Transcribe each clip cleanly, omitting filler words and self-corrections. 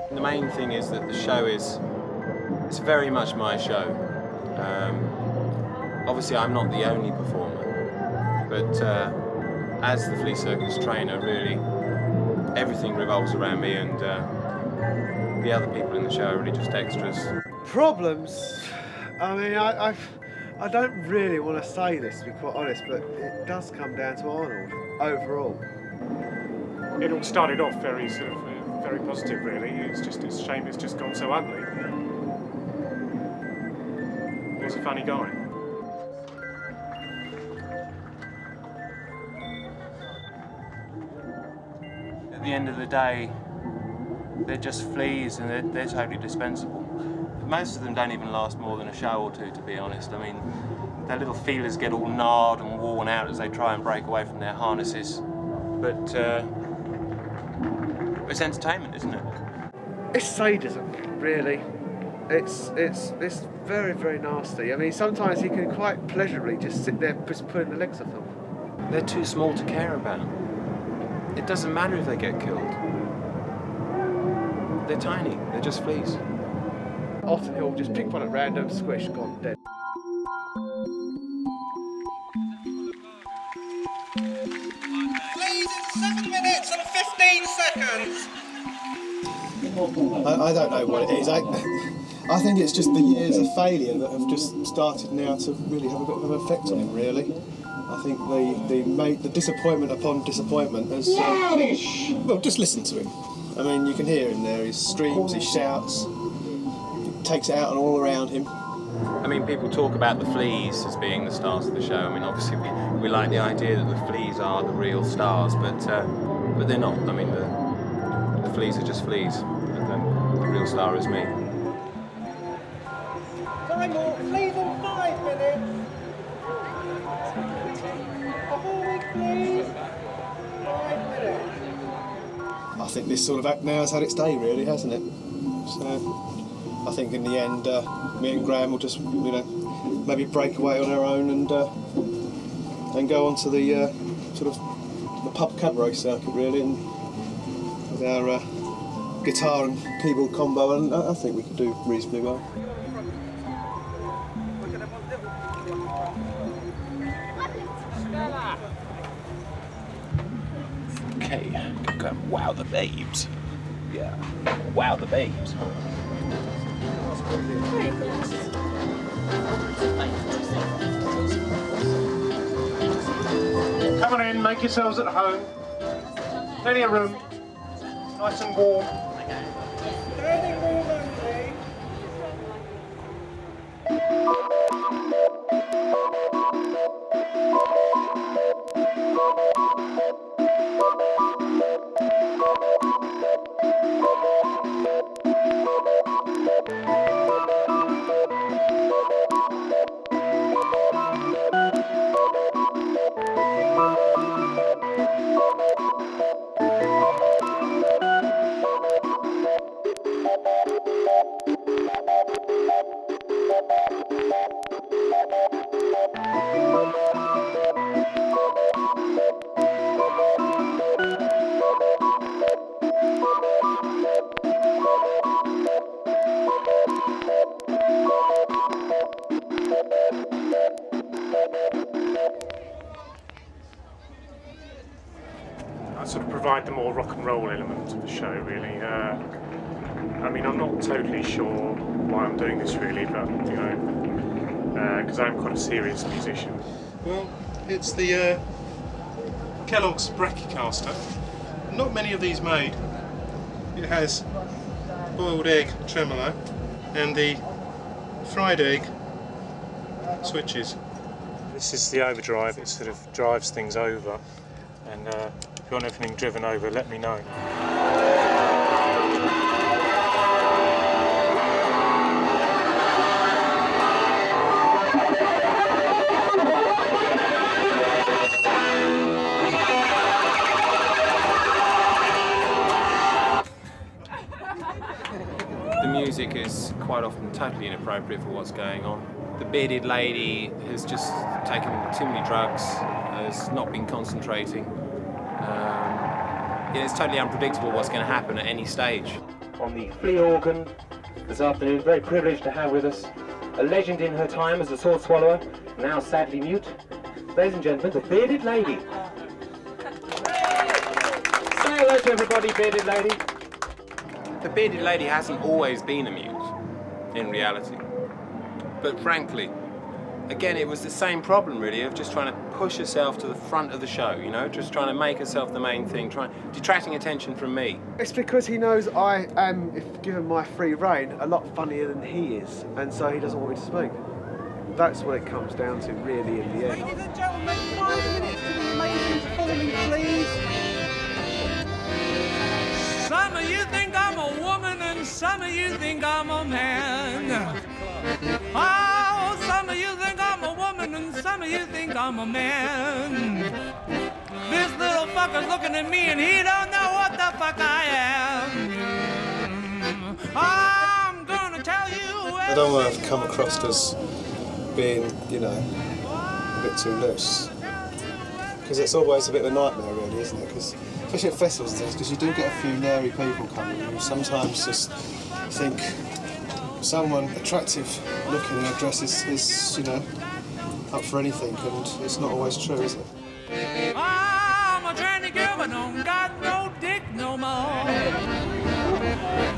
The main thing is that the show it's very much my show. Obviously I'm not the only performer, but as the flea circus trainer, really everything revolves around me, and the other people in the show are really just extras. Problems? I mean, I don't really want to say this, to be quite honest, but it does come down to Arnold, overall. It all started off very very positive, really. It's just a shame it's just gone so ugly. He was a funny guy. At the end of the day, they're just fleas, and they're totally dispensable. Most of them don't even last more than a show or two, to be honest. I mean, their little feelers get all gnarled and worn out as they try and break away from their harnesses. But it's entertainment, isn't it? It's sadism, really. It's very, very nasty. I mean, sometimes you can quite pleasurably just sit there just pulling the legs off them. They're too small to care about. It doesn't matter if they get killed. They're tiny, they're just fleas. Often he'll just pick one at random, squish, gone, dead. Please, it's 7 minutes and 15 seconds. I don't know what it is. I think it's just the years of failure that have just started now to really have a bit of an effect on him, really. I think the disappointment upon disappointment has... well, just listen to him. I mean, you can hear him there. He screams, he shouts, he takes it out on all around him. I mean, people talk about the fleas as being the stars of the show. I mean, obviously we like the idea that the fleas are the real stars, but they're not. I mean, the fleas are just fleas, and the real star is me. Time off, please, on 5 minutes. A forward, please. 5 minutes. I think this sort of act now has had its day, really, hasn't it? So I think in the end, me and Graham will just, maybe break away on our own and go on to the sort of the pub cabaret circuit, really, and with our guitar and keyboard combo, and I think we could do reasonably well. Okay, go and wow the babes. Yeah, wow the babes. Come on in, make yourselves at home. Plenty of room. Nice and warm. Standing room only. I sort of provide the more rock and roll element of the show, really. I mean, I'm not totally sure why I'm doing this, really, but, because I'm quite a serious musician. Well, it's the Kellogg's Brachiocaster. Not many of these made. It has boiled egg tremolo and the fried egg switches. This is the overdrive. It sort of drives things over. And if you want anything driven over, let me know. The music is quite often totally inappropriate for what's going on. The bearded lady has just taken too many drugs, has not been concentrating. It's totally unpredictable what's going to happen at any stage. On the flea organ this afternoon, very privileged to have with us a legend in her time as a sword swallower, now sadly mute. Ladies and gentlemen, the bearded lady. Say hello to everybody, bearded lady. The bearded lady hasn't always been a mute, in reality. But frankly, again, it was the same problem, really, of just trying to push herself to the front of the show, you know, just trying to make herself the main thing, detracting attention from me. It's because he knows I am, if given my free rein, a lot funnier than he is, and so he doesn't want me to speak. That's what it comes down to, really, in the end. Ladies and gentlemen, 5 minutes to the amazing performing, please. Some of you think I'm a woman and some of you think I'm a man. Oh, some of you think I'm a woman and some of you think I'm a man. This little fucker's looking at me and he don't know what the fuck I am. I'm gonna tell you. I don't want to come across as being, you know, a bit too loose. Because it's always a bit of a nightmare, really, isn't it? Because especially at festivals and things, because you do get a few nary people coming and you sometimes just think someone attractive looking in a dress is, you know, up for anything, and it's not always true, is it? I'm a tranny girl, but don't got no dick no more.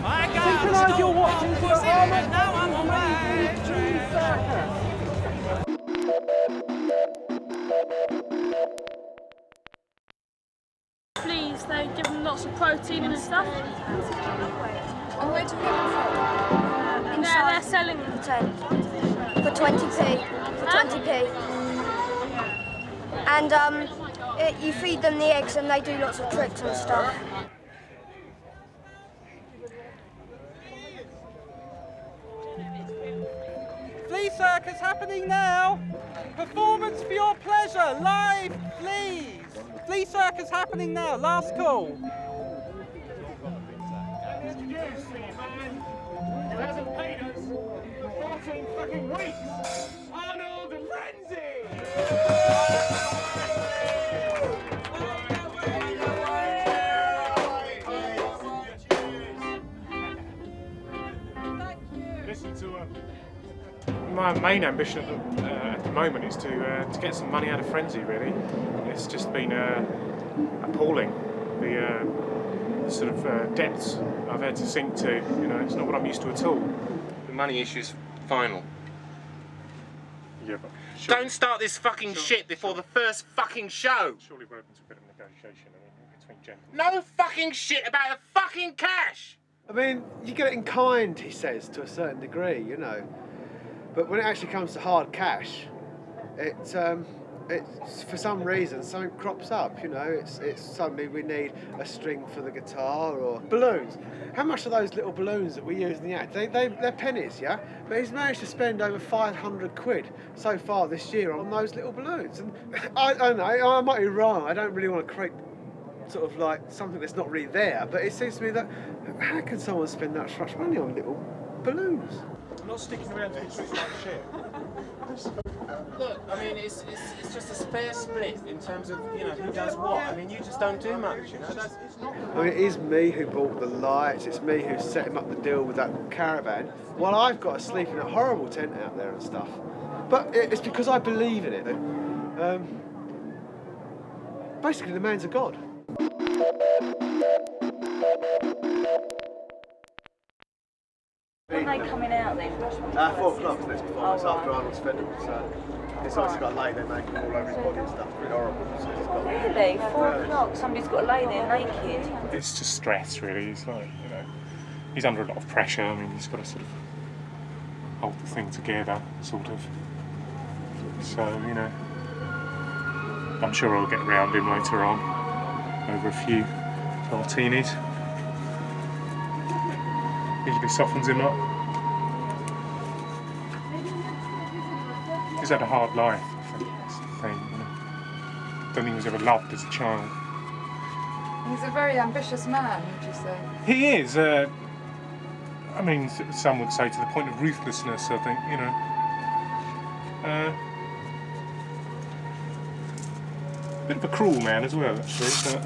I got Synchronise your watches to the pussy, Arnold but now I'm on my train. Fleas, they give them lots of protein and stuff. And where do we get them from? They're selling them. For 20p. For 20p. And you feed them the eggs and they do lots of tricks and stuff. Flea circus happening now. Performance for your pleasure, live fleas. Flea circus happening now, last call. Who hasn't paid us for 14 fucking weeks? Arnold Frenzy! Listen to my main ambition at the moment is to get some money out of Frenzy, really. It's just been appalling, the sort of depths I've had to sink to. You know, it's not what I'm used to at all. The money issue's final. Yeah, but surely, Don't start this fucking shit before the first fucking show! surely we're open to a bit of negotiation, I mean, between gentlemen. No fucking shit about the fucking cash! I mean, you get it in kind, he says, to a certain degree, you know. But when it actually comes to hard cash, it's for some reason something crops up, you know. It's suddenly we need a string for the guitar or balloons. How much are those little balloons that we use in the act? They're pennies, yeah. But he's managed to spend over 500 quid so far this year on those little balloons. And I don't know, I might be wrong. I don't really want to create sort of like something that's not really there. But it seems to me that how can someone spend that much money on little balloons? I'm not sticking around to treat like shit. Look, I mean, it's just a fair split in terms of, you know, who does what. I mean, you just don't do much, you know. It's not... I mean, it is me who bought the lights, it's me who set him up the deal with that caravan, while I've got to sleep in a horrible tent out there and stuff. But it's because I believe in it. Basically, the man's a god. When are they coming out then? 4 o'clock next performance after Arnold's Festival, so it's obviously got lay there making all over his body and stuff. Pretty horrible. So it's got... Really? 4 o'clock? Somebody's got to lay there naked? It's just stress, really. He's like, you know, he's under a lot of pressure. I mean, he's got to sort of hold the thing together, sort of. So, you know, I'm sure I'll get around him later on. over a few martinis. Usually softens him up. He's had a hard life, I think that's the thing. You know? Don't think he was ever loved as a child. He's a very ambitious man, would you say? He is. I mean, some would say to the point of ruthlessness, I think, you know. Bit of a cruel man as well, actually. But...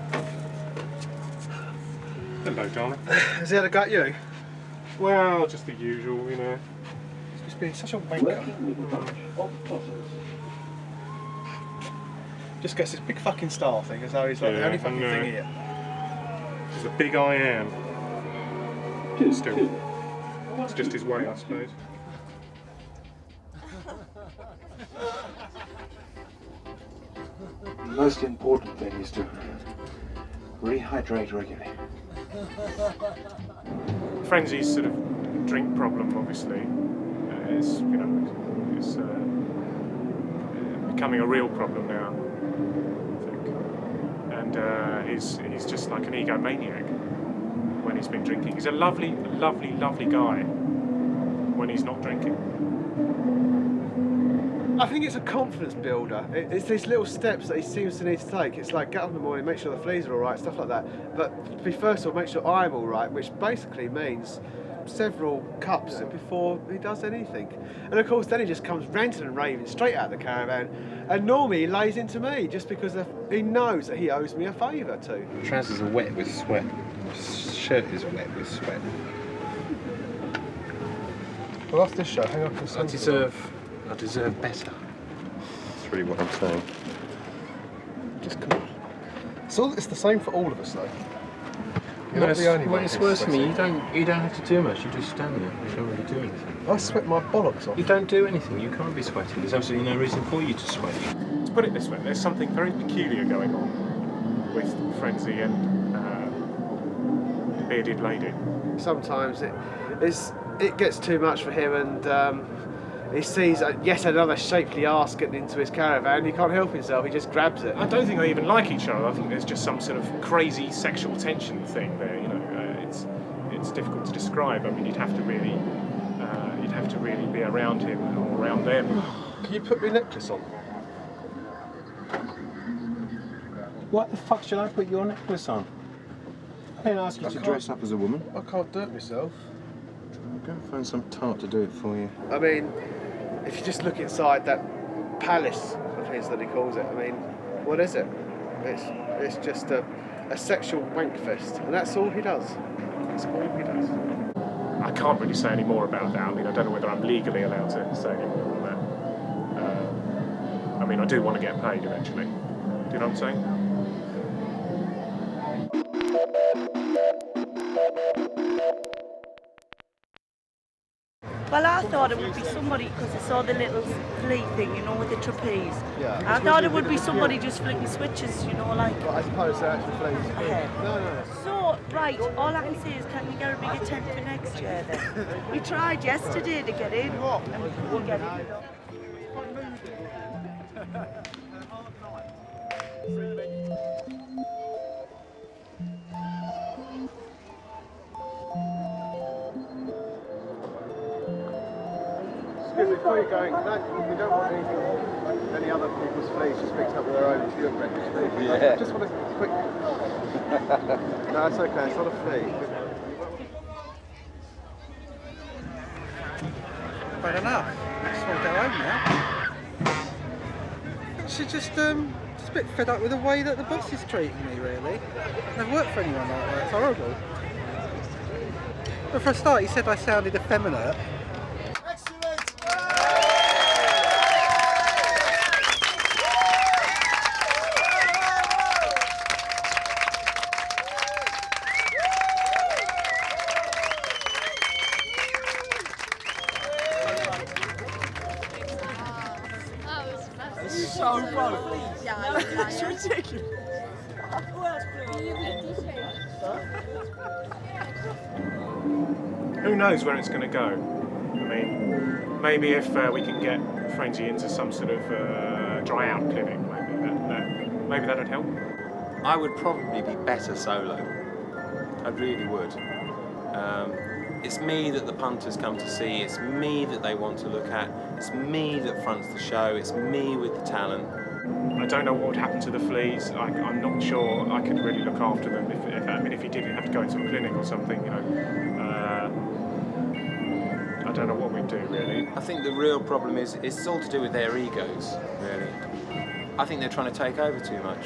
Hello, darling. Has he had a go at you? Well, just the usual, you know. He's just been such a wanker. Just gets this big fucking star thing as though he's like the only fucking thing here. He's a big I am. Still. It's just his way, I suppose. The most important thing is to rehydrate regularly. Frenzy's sort of drink problem, obviously, is, you know, is becoming a real problem now, I think. And he's just like an egomaniac when he's been drinking. He's a lovely, lovely, lovely guy when he's not drinking. I think it's a confidence builder. It's these little steps that he seems to need to take. It's like get up in the morning, make sure the fleas are all right, stuff like that. But to be first of all, make sure I'm all right, which basically means several cups before he does anything. And of course, then he just comes ranting and raving straight out of the caravan. And normally he lays into me just because he knows that he owes me a favour too. Trousers are wet with sweat. Shirt is wet with sweat. Well, after this show, hang up the I deserve better. That's really what I'm saying. Just come on. It's the same for all of us, though. You're not the only one. When it's worse for me, you don't have to do much. You just stand there. You don't really do anything. I sweat my bollocks off. You don't do anything. You can't be sweating. There's absolutely no reason for you to sweat. To put it this way, there's something very peculiar going on with Frenzy and the bearded lady. Sometimes it gets too much for him, and he sees yet another shapely arse getting into his caravan. He can't help himself. He just grabs it. I don't think they even like each other. I think there's just some sort of crazy sexual tension thing there. You know, it's difficult to describe. I mean, you'd have to really be around him or around them. Can you put me a necklace on? What the fuck should I put your necklace on? I didn't ask you to dress up as a woman. I can't do it myself. I'll go and find some tart to do it for you. I mean, if you just look inside that palace of his that he calls it, I mean, what is it? It's just a sexual wank fest, and that's all he does. That's all he does. I can't really say any more about that. I mean, I don't know whether I'm legally allowed to say any more on that. I mean, I do want to get paid eventually. Do you know what I'm saying? Well, I thought it would be somebody, because I saw the little flea thing, you know, with the trapeze. Yeah. I thought it would be somebody just flicking switches, you know, like... But I suppose they're actually fleas. No. So, right, all I can say is, can we get a bigger tent for next year then? We tried yesterday to get in, and we couldn't get in. Before you're going, you don't want any other people's fleas just mixed up with their own purebred fleas. Yeah. I just want a quick... No, it's okay, it's not a flea. Fair enough. I just want to go home now. She's just a bit fed up with the way that the boss is treating me, really. I've never worked for anyone like that. It's horrible. But for a start, he said I sounded effeminate. So fun. Yeah, it's ridiculous. Who knows where it's going to go? I mean, maybe if we can get Frenzy into some sort of dry out clinic, maybe that'd help. I would probably be better solo. I really would. It's me that the punters come to see, it's me that they want to look at, it's me that fronts the show, it's me with the talent. I don't know what would happen to the fleas. I'm not sure I could really look after them if he did have to go into a clinic or something, you know. I don't know what we'd do, really. I think the real problem is it's all to do with their egos, really. I think they're trying to take over too much.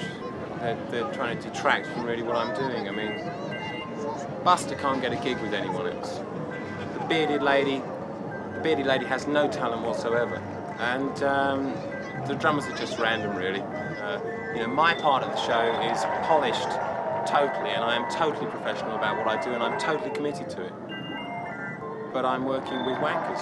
They're trying to detract from really what I'm doing. I mean, Buster can't get a gig with anyone else. The bearded lady has no talent whatsoever. And the drummers are just random, really. You know, my part of the show is polished totally, and I am totally professional about what I do, and I'm totally committed to it. But I'm working with wankers.